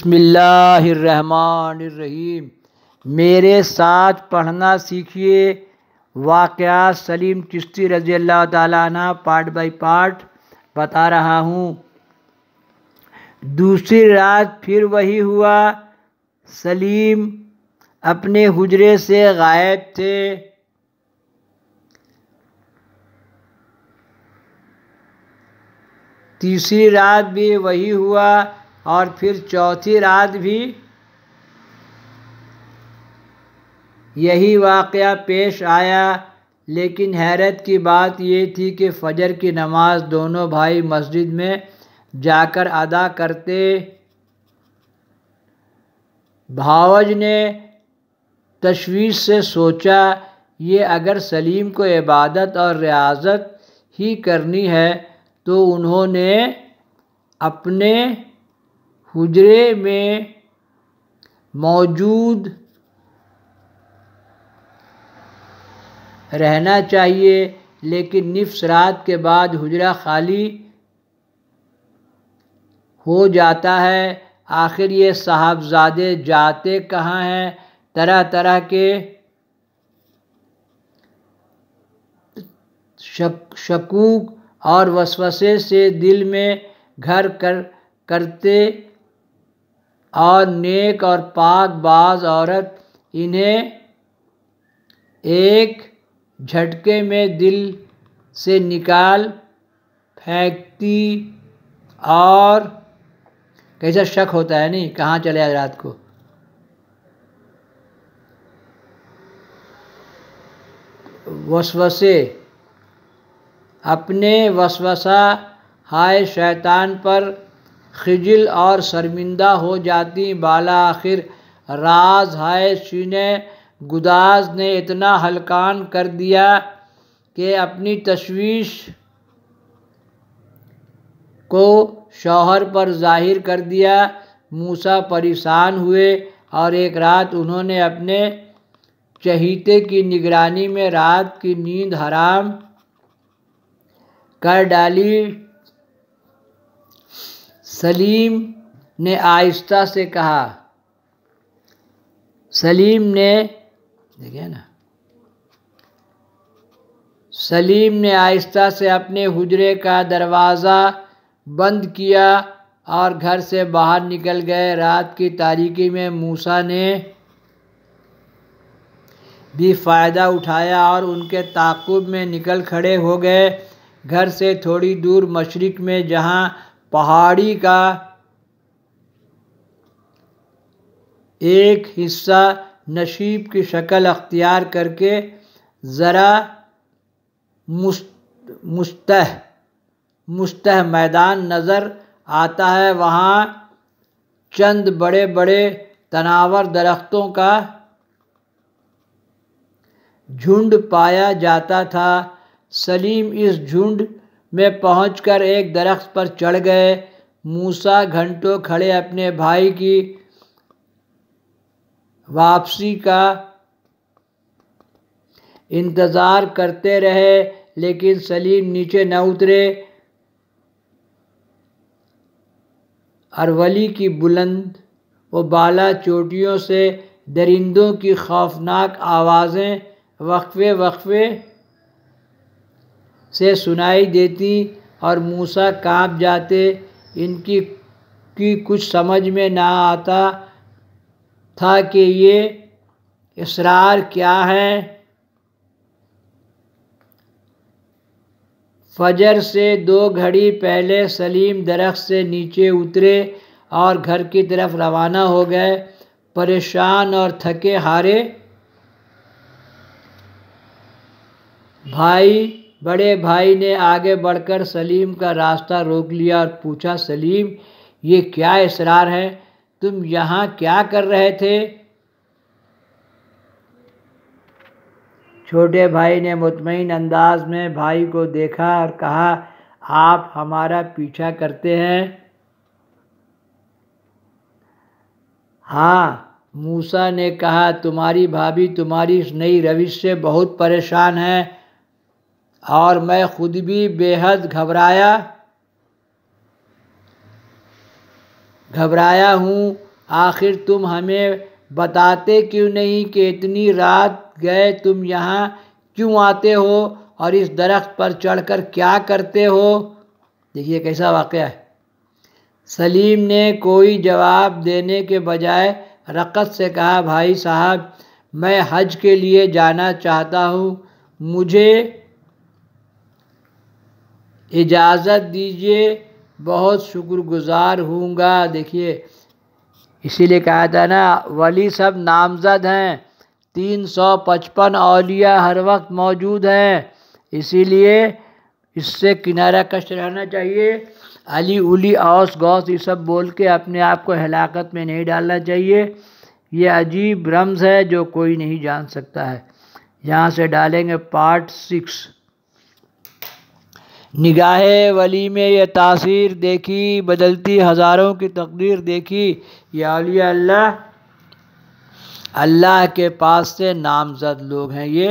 بسم اللہ الرحمن الرحیم۔ میرے ساتھ پڑھنا سیکھیے۔ واقعات سلیم چشتی رضی اللہ تعالیٰ عنہ پارٹ بائی پارٹ بتا رہا ہوں۔ دوسری رات پھر وہی ہوا۔ سلیم اپنے حجرے سے غائب تھے۔ تیسری رات بھی وہی ہوا اور پھر چوتھی رات بھی یہی واقعہ پیش آیا، لیکن حیرت کی بات یہ تھی کہ فجر کی نماز دونوں بھائی مسجد میں جا کر ادا کرتے۔ بھاوج نے تشویش سے سوچا، یہ اگر سلیم کو عبادت اور ریاضت ہی کرنی ہے تو انہوں نے اپنے حجرے میں موجود رہنا چاہیے، لیکن نصف رات کے بعد حجرہ خالی ہو جاتا ہے۔ آخر یہ صاحبزادے جاتے کہاں ہیں؟ طرح طرح کے شکوک اور وسوسے سے دل میں گھر کرتے اور نیک اور پاک باز عورت انہیں ایک جھٹکے میں دل سے نکال پھینکتی، اور کیسا شک ہوتا ہے نہیں کہاں چلے آج رات کو۔ وسوسے اپنے وسوسہ ہائے شیطان پر خجل اور شرمندہ ہو جاتی۔ بالآخر راز ہائے سینہ گداز نے اتنا ہلکان کر دیا کہ اپنی تشویش کو شوہر پر ظاہر کر دیا۔ موسیٰ پریشان ہوئے اور ایک رات انہوں نے اپنے چہیتے کی نگرانی میں رات کی نیند حرام کر ڈالی۔ سلیم نے آہستہ سے کہا۔ سلیم نے آہستہ سے اپنے حجرے کا دروازہ بند کیا اور گھر سے باہر نکل گئے۔ رات کی تاریکی میں موسیٰ نے بھی فائدہ اٹھایا اور ان کے تعاقب میں نکل کھڑے ہو گئے۔ گھر سے تھوڑی دور مشرق میں جہاں پہاڑی کا ایک حصہ نشیب کی شکل اختیار کر کے ذرا مسطح میدان نظر آتا ہے، وہاں چند بڑے بڑے تناور درختوں کا جھنڈ پایا جاتا تھا۔ سلیم اس جھنڈ میں پہنچ کر ایک درخت پر چڑھ گئے۔ موسیٰ گھنٹوں کھڑے اپنے بھائی کی واپسی کا انتظار کرتے رہے، لیکن سلیم نیچے نہ اترے۔ ارولی کی بلند و بالا چوٹیوں سے درندوں کی خوفناک آوازیں وقفے وقفے سے سنائی دیتی اور موسیٰ کانپ جاتے۔ ان کی کچھ سمجھ میں نہ آتا تھا کہ یہ اسرار کیا ہے۔ فجر سے 2 گھڑی پہلے سلیم درخت سے نیچے اترے اور گھر کی طرف روانہ ہو گئے۔ پریشان اور تھکے ہارے بڑے بھائی نے آگے بڑھ کر سلیم کا راستہ روک لیا اور پوچھا، سلیم، یہ کیا اسرار ہے؟ تم یہاں کیا کر رہے تھے؟ چھوٹے بھائی نے مطمئن انداز میں بھائی کو دیکھا اور کہا، آپ ہمارا پیچھا کرتے ہیں؟ ہاں، موسیٰ نے کہا، تمہاری بھابھی تمہاری اس نئی روش سے بہت پریشان ہے اور میں خود بھی بے حد گھبرایا ہوں۔ آخر تم ہمیں بتاتے کیوں نہیں کہ اتنی رات گئے تم یہاں کیوں آتے ہو اور اس درخت پر چڑھ کر کیا کرتے ہو؟ دیکھیے کیسا واقعہ ہے۔ سلیم نے کوئی جواب دینے کے بجائے رقت سے کہا، بھائی صاحب میں حج کے لیے جانا چاہتا ہوں، مجھے اجازت دیجیے، بہت شکر گزار ہوں گا۔ دیکھیے اسی لیے کہا تھا نا ولی سب نامزد ہیں، 355 اولیاء ہر وقت موجود ہیں، اسی لیے اس سے کنارہ کش رہنا چاہیے۔ علی اولی اوس غوث یہ سب بول کے اپنے آپ کو ہلاکت میں نہیں ڈالنا چاہیے۔ یہ عجیب رمز ہے جو کوئی نہیں جان سکتا ہے۔ یہاں سے ڈالیں گے پارٹ 6۔ نگاہ ولی میں یہ تاثیر دیکھی، بدلتی ہزاروں کی تقدیر دیکھی۔ یہ اولیاء اللہ کے پاس سے نامزد لوگ ہیں، یہ